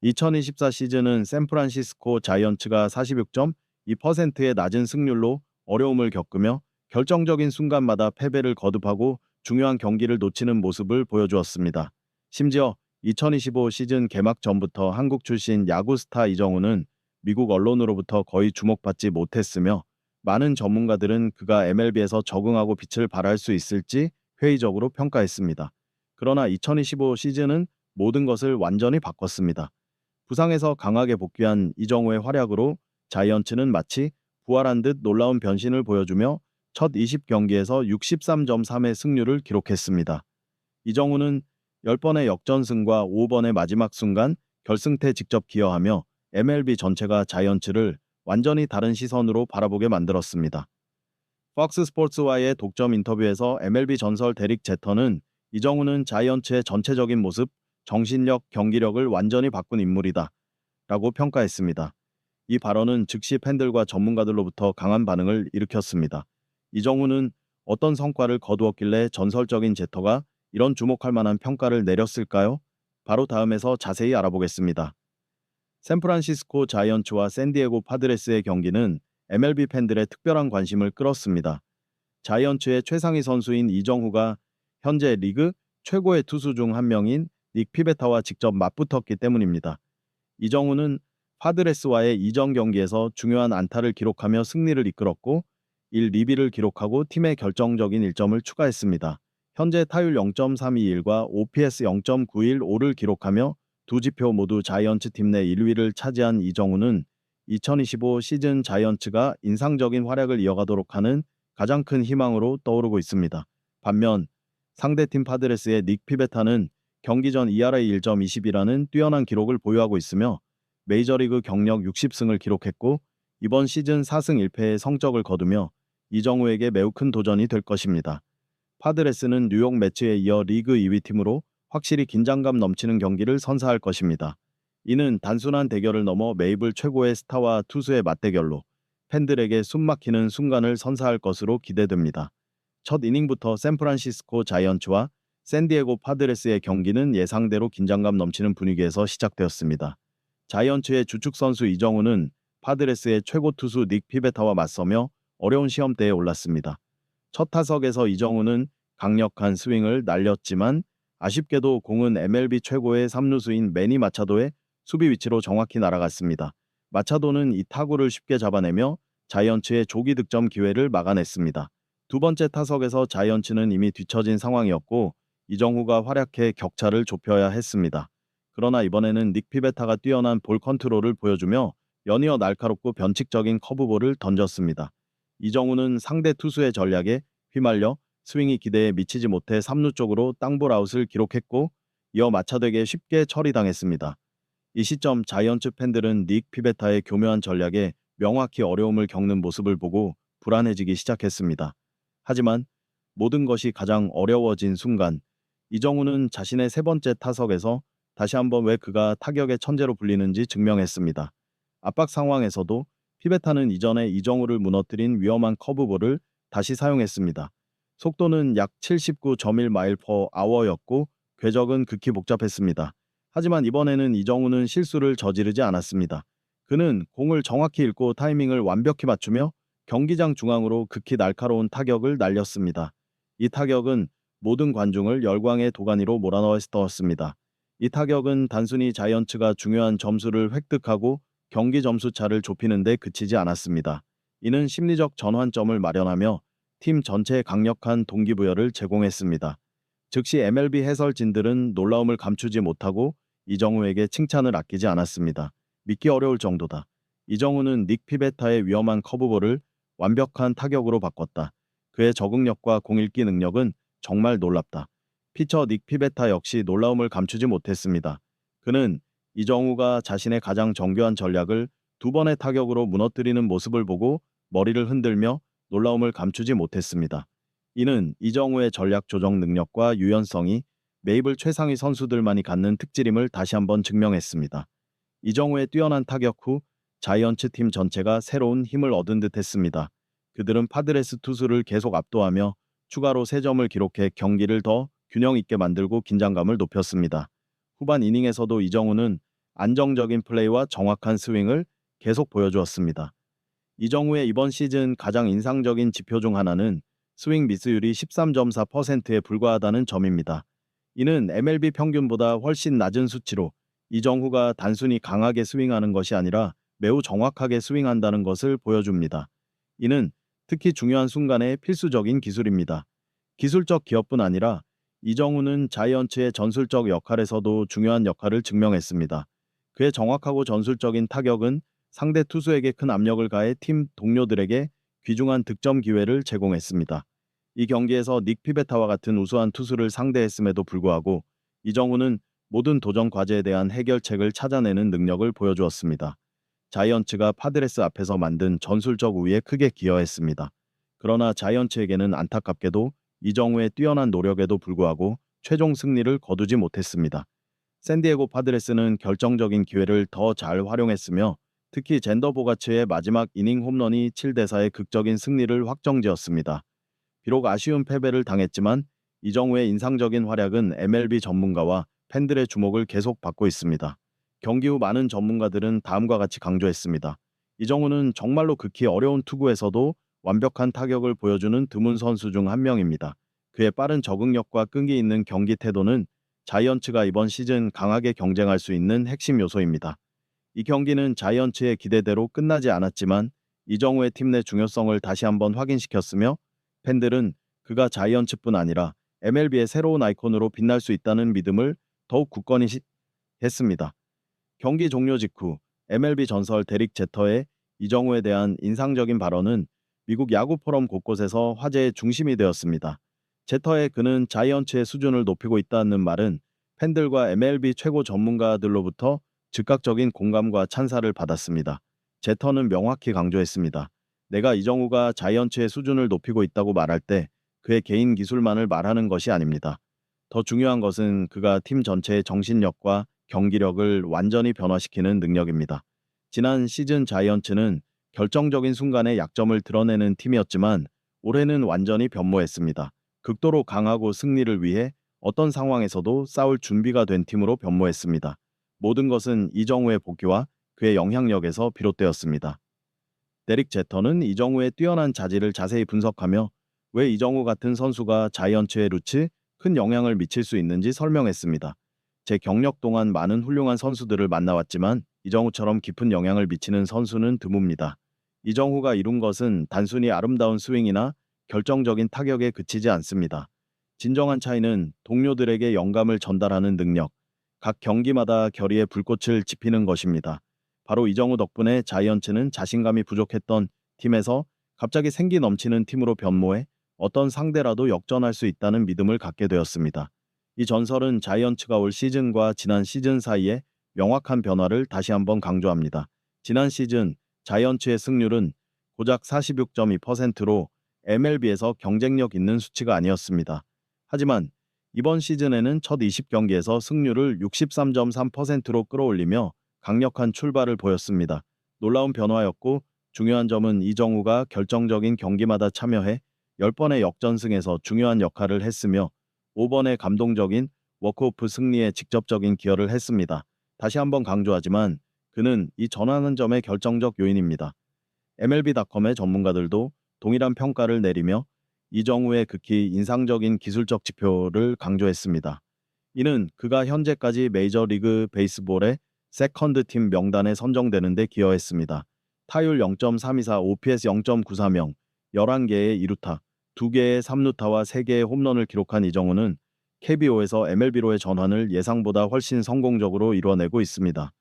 2024 시즌은 샌프란시스코 자이언츠가 46.2%의 낮은 승률로 어려움을 겪으며 결정적인 순간마다 패배를 거듭하고 중요한 경기를 놓치는 모습을 보여주었습니다. 심지어 2025 시즌 개막 전부터 한국 출신 야구 스타 이정우는 미국 언론으로부터 거의 주목받지 못했으며 많은 전문가들은 그가 MLB에서 적응하고 빛을 발할 수 있을지 회의적으로 평가했습니다. 그러나 2025 시즌은 모든 것을 완전히 바꿨습니다. 부상에서 강하게 복귀한 이정우의 활약으로 자이언츠는 마치 부활한 듯 놀라운 변신을 보여주며 첫 20경기에서 63.3의 승률을 기록했습니다. 이정우는 10번의 역전승과 5번의 마지막 순간 결승태 직접 기여하며 MLB 전체가 자이언츠를 완전히 다른 시선으로 바라보게 만들었습니다. 팍스 스포츠와의 독점 인터뷰에서 MLB 전설 데릭 제터는 이정우는 자이언츠의 전체적인 모습, 정신력, 경기력을 완전히 바꾼 인물이다 라고 평가했습니다. 이 발언은 즉시 팬들과 전문가들로부터 강한 반응을 일으켰습니다. 이정우는 어떤 성과를 거두었길래 전설적인 제터가 이런 주목할 만한 평가를 내렸을까요? 바로 다음에서 자세히 알아보겠습니다. 샌프란시스코 자이언츠와 샌디에고 파드레스의 경기는 MLB 팬들의 특별한 관심을 끌었습니다. 자이언츠의 최상위 선수인 이정후가 현재 리그 최고의 투수 중 한 명인 닉 피베타와 직접 맞붙었기 때문입니다. 이정후는 파드레스와의 이전 경기에서 중요한 안타를 기록하며 승리를 이끌었고 1리비를 기록하고 팀에 결정적인 1점을 추가했습니다. 현재 타율 0.321과 OPS 0.915를 기록하며 두 지표 모두 자이언츠 팀 내 1위를 차지한 이정후는 2025 시즌 자이언츠가 인상적인 활약을 이어가도록 하는 가장 큰 희망으로 떠오르고 있습니다. 반면 상대팀 파드레스의 닉 피베타는 경기 전 ERA 1.20이라는 뛰어난 기록을 보유하고 있으며 메이저리그 경력 60승을 기록했고 이번 시즌 4승 1패의 성적을 거두며 이정후에게 매우 큰 도전이 될 것입니다. 파드레스는 뉴욕 매츠에 이어 리그 2위 팀으로 확실히 긴장감 넘치는 경기를 선사할 것입니다. 이는 단순한 대결을 넘어 메이블 최고의 스타와 투수의 맞대결로 팬들에게 숨막히는 순간을 선사할 것으로 기대됩니다. 첫 이닝부터 샌프란시스코 자이언츠와 샌디에고 파드레스의 경기는 예상대로 긴장감 넘치는 분위기에서 시작되었습니다. 자이언츠의 주축 선수 이정후는 파드레스의 최고 투수 닉 피베타와 맞서며 어려운 시험대에 올랐습니다. 첫 타석에서 이정후는 강력한 스윙을 날렸지만 아쉽게도 공은 MLB 최고의 3루수인 매니 마차도의 수비 위치로 정확히 날아갔습니다. 마차도는 이 타구를 쉽게 잡아내며 자이언츠의 조기 득점 기회를 막아냈습니다. 두 번째 타석에서 자이언츠는 이미 뒤처진 상황이었고 이정후가 활약해 격차를 좁혀야 했습니다. 그러나 이번에는 닉 피베타가 뛰어난 볼 컨트롤을 보여주며 연이어 날카롭고 변칙적인 커브볼을 던졌습니다. 이정후는 상대 투수의 전략에 휘말려 스윙이 기대에 미치지 못해 3루 쪽으로 땅볼 아웃을 기록했고 이어 마차도에게 쉽게 처리당했습니다. 이 시점 자이언츠 팬들은 닉 피베타의 교묘한 전략에 명확히 어려움을 겪는 모습을 보고 불안해지기 시작했습니다. 하지만 모든 것이 가장 어려워진 순간 이정후는 자신의 세 번째 타석에서 다시 한번 왜 그가 타격의 천재로 불리는지 증명했습니다. 압박 상황에서도 피베타는 이전에 이정후를 무너뜨린 위험한 커브볼을 다시 사용했습니다. 속도는 약 79.1마일/아워였고 궤적은 극히 복잡했습니다. 하지만 이번에는 이정후는 실수를 저지르지 않았습니다. 그는 공을 정확히 읽고 타이밍을 완벽히 맞추며 경기장 중앙으로 극히 날카로운 타격을 날렸습니다. 이 타격은 모든 관중을 열광의 도가니로 몰아넣었습니다. 이 타격은 단순히 자이언츠가 중요한 점수를 획득하고 경기 점수 차를 좁히는 데 그치지 않았습니다. 이는 심리적 전환점을 마련하며 팀 전체에 강력한 동기부여를 제공했습니다. 즉시 MLB 해설진들은 놀라움을 감추지 못하고 이정후에게 칭찬을 아끼지 않았습니다. 믿기 어려울 정도다. 이정후는 닉 피베타의 위험한 커브볼을 완벽한 타격으로 바꿨다. 그의 적응력과 공읽기 능력은 정말 놀랍다. 피처 닉 피베타 역시 놀라움을 감추지 못했습니다. 그는 이정후가 자신의 가장 정교한 전략을 두 번의 타격으로 무너뜨리는 모습을 보고 머리를 흔들며 놀라움을 감추지 못했습니다. 이는 이정후의 전략 조정 능력과 유연성이 메이블 최상위 선수들만이 갖는 특질임을 다시 한번 증명했습니다. 이정후의 뛰어난 타격 후 자이언츠 팀 전체가 새로운 힘을 얻은 듯 했습니다. 그들은 파드레스 투수를 계속 압도하며 추가로 3점을 기록해 경기를 더 균형 있게 만들고 긴장감을 높였습니다. 후반 이닝에서도 이정후는 안정적인 플레이와 정확한 스윙을 계속 보여주었습니다. 이정우의 이번 시즌 가장 인상적인 지표 중 하나는 스윙 미스율이 13.4%에 불과하다는 점입니다. 이는 MLB 평균보다 훨씬 낮은 수치로 이정후가 단순히 강하게 스윙하는 것이 아니라 매우 정확하게 스윙한다는 것을 보여줍니다. 이는 특히 중요한 순간에 필수적인 기술입니다. 기술적 기여뿐 아니라 이정후는 자이언츠의 전술적 역할에서도 중요한 역할을 증명했습니다. 그의 정확하고 전술적인 타격은 상대 투수에게 큰 압력을 가해 팀 동료들에게 귀중한 득점 기회를 제공했습니다. 이 경기에서 닉 피베타와 같은 우수한 투수를 상대했음에도 불구하고 이정후는 모든 도전 과제에 대한 해결책을 찾아내는 능력을 보여주었습니다. 자이언츠가 파드레스 앞에서 만든 전술적 우위에 크게 기여했습니다. 그러나 자이언츠에게는 안타깝게도 이정후의 뛰어난 노력에도 불구하고 최종 승리를 거두지 못했습니다. 샌디에고 파드레스는 결정적인 기회를 더 잘 활용했으며 특히 젠더 보가츠의 마지막 이닝 홈런이 7대4의 극적인 승리를 확정지었습니다. 비록 아쉬운 패배를 당했지만 이정후의 인상적인 활약은 MLB 전문가와 팬들의 주목을 계속 받고 있습니다. 경기 후 많은 전문가들은 다음과 같이 강조했습니다. 이정후는 정말로 극히 어려운 투구에서도 완벽한 타격을 보여주는 드문 선수 중 한 명입니다. 그의 빠른 적응력과 끈기 있는 경기 태도는 자이언츠가 이번 시즌 강하게 경쟁할 수 있는 핵심 요소입니다. 이 경기는 자이언츠의 기대대로 끝나지 않았지만 이정후의 팀 내 중요성을 다시 한번 확인시켰으며 팬들은 그가 자이언츠뿐 아니라 MLB의 새로운 아이콘으로 빛날 수 있다는 믿음을 더욱 굳건히 했습니다. 경기 종료 직후 MLB 전설 데릭 제터의 이정후에 대한 인상적인 발언은 미국 야구 포럼 곳곳에서 화제의 중심이 되었습니다. 제터의 그는 자이언츠의 수준을 높이고 있다는 말은 팬들과 MLB 최고 전문가들로부터 즉각적인 공감과 찬사를 받았습니다. 제터는 명확히 강조했습니다. 내가 이정후가 자이언츠의 수준을 높이고 있다고 말할 때 그의 개인 기술만을 말하는 것이 아닙니다. 더 중요한 것은 그가 팀 전체의 정신력과 경기력을 완전히 변화시키는 능력입니다. 지난 시즌 자이언츠는 결정적인 순간에 약점을 드러내는 팀이었지만 올해는 완전히 변모했습니다. 극도로 강하고 승리를 위해 어떤 상황에서도 싸울 준비가 된 팀으로 변모했습니다. 모든 것은 이정후의 복귀와 그의 영향력에서 비롯되었습니다. 데릭 제터는 이정후의 뛰어난 자질을 자세히 분석하며 왜 이정후 같은 선수가 자이언츠의 루츠에 큰 영향을 미칠 수 있는지 설명했습니다. 제 경력 동안 많은 훌륭한 선수들을 만나왔지만 이정후처럼 깊은 영향을 미치는 선수는 드뭅니다. 이정후가 이룬 것은 단순히 아름다운 스윙이나 결정적인 타격에 그치지 않습니다. 진정한 차이는 동료들에게 영감을 전달하는 능력, 각 경기마다 결의의 불꽃을 지피는 것입니다. 바로 이정후 덕분에 자이언츠는 자신감이 부족했던 팀에서 갑자기 생기 넘치는 팀으로 변모해 어떤 상대라도 역전할 수 있다는 믿음을 갖게 되었습니다. 이 전설은 자이언츠가 올 시즌과 지난 시즌 사이에 명확한 변화를 다시 한번 강조합니다. 지난 시즌 자이언츠의 승률은 고작 46.2%로 MLB에서 경쟁력 있는 수치가 아니었습니다. 하지만 이번 시즌에는 첫 20경기에서 승률을 63.3%로 끌어올리며 강력한 출발을 보였습니다. 놀라운 변화였고 중요한 점은 이정후가 결정적인 경기마다 참여해 10번의 역전승에서 중요한 역할을 했으며 5번의 감동적인 워크오프 승리에 직접적인 기여를 했습니다. 다시 한번 강조하지만 그는 이 전환한 점의 결정적 요인입니다. MLB.com의 전문가들도 동일한 평가를 내리며 이정후의 극히 인상적인 기술적 지표를 강조했습니다. 이는 그가 현재까지 메이저리그 베이스볼의 세컨드 팀 명단에 선정되는 데 기여했습니다. 타율 0.324, OPS 0.930, 11개의 2루타, 2개의 3루타와 3개의 홈런을 기록한 이정후는 KBO에서 MLB로의 전환을 예상보다 훨씬 성공적으로 이뤄내고 있습니다.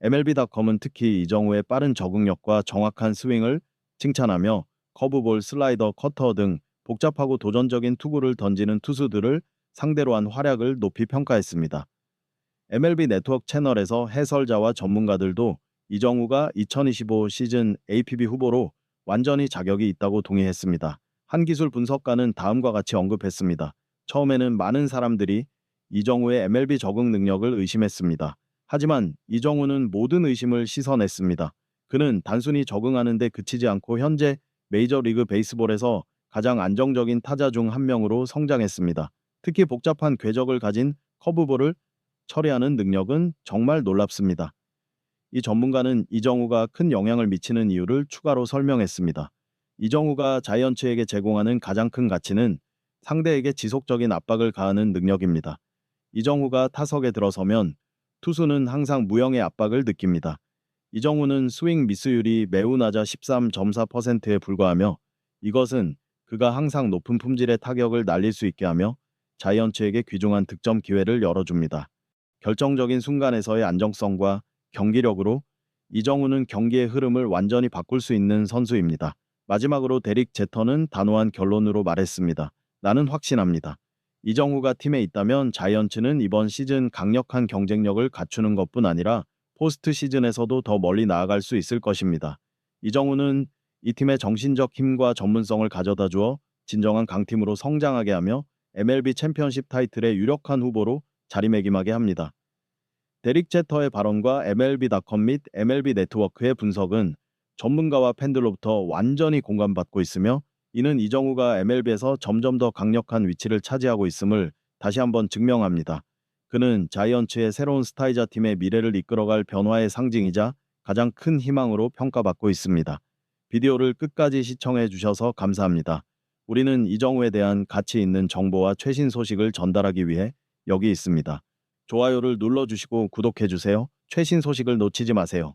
MLB.com은 특히 이정후의 빠른 적응력과 정확한 스윙을 칭찬하며 커브볼, 슬라이더, 커터 등 복잡하고 도전적인 투구를 던지는 투수들을 상대로 한 활약을 높이 평가했습니다. MLB 네트워크 채널에서 해설자와 전문가들도 이정후가 2025 시즌 APB 후보로 완전히 자격이 있다고 동의했습니다. 한 기술 분석가는 다음과 같이 언급했습니다. 처음에는 많은 사람들이 이정후의 MLB 적응 능력을 의심했습니다. 하지만 이정후는 모든 의심을 씻어냈습니다. 그는 단순히 적응하는 데 그치지 않고 현재 메이저리그 베이스볼에서 가장 안정적인 타자 중 한 명으로 성장했습니다. 특히 복잡한 궤적을 가진 커브볼을 처리하는 능력은 정말 놀랍습니다. 이 전문가는 이정우가 큰 영향을 미치는 이유를 추가로 설명했습니다. 이정우가 자이언츠에게 제공하는 가장 큰 가치는 상대에게 지속적인 압박을 가하는 능력입니다. 이정우가 타석에 들어서면 투수는 항상 무형의 압박을 느낍니다. 이정우는 스윙 미스율이 매우 낮아 13.4%에 불과하며 이것은 그가 항상 높은 품질의 타격을 날릴 수 있게 하며 자이언츠에게 귀중한 득점 기회를 열어줍니다. 결정적인 순간에서의 안정성과 경기력으로 이정우는 경기의 흐름을 완전히 바꿀 수 있는 선수입니다. 마지막으로 데릭 제터는 단호한 결론으로 말했습니다. 나는 확신합니다. 이정우가 팀에 있다면 자이언츠는 이번 시즌 강력한 경쟁력을 갖추는 것뿐 아니라 포스트 시즌에서도 더 멀리 나아갈 수 있을 것입니다. 이정우는 이 팀의 정신적 힘과 전문성을 가져다 주어 진정한 강팀으로 성장하게 하며 MLB 챔피언십 타이틀의 유력한 후보로 자리매김하게 합니다. 데릭 제터의 발언과 MLB.com 및 MLB 네트워크의 분석은 전문가와 팬들로부터 완전히 공감받고 있으며 이는 이정우가 MLB에서 점점 더 강력한 위치를 차지하고 있음을 다시 한번 증명합니다. 그는 자이언츠의 새로운 스타이자 팀의 미래를 이끌어갈 변화의 상징이자 가장 큰 희망으로 평가받고 있습니다. 비디오를 끝까지 시청해 주셔서 감사합니다. 우리는 이정우에 대한 가치 있는 정보와 최신 소식을 전달하기 위해 여기 있습니다. 좋아요를 눌러주시고 구독해주세요. 최신 소식을 놓치지 마세요.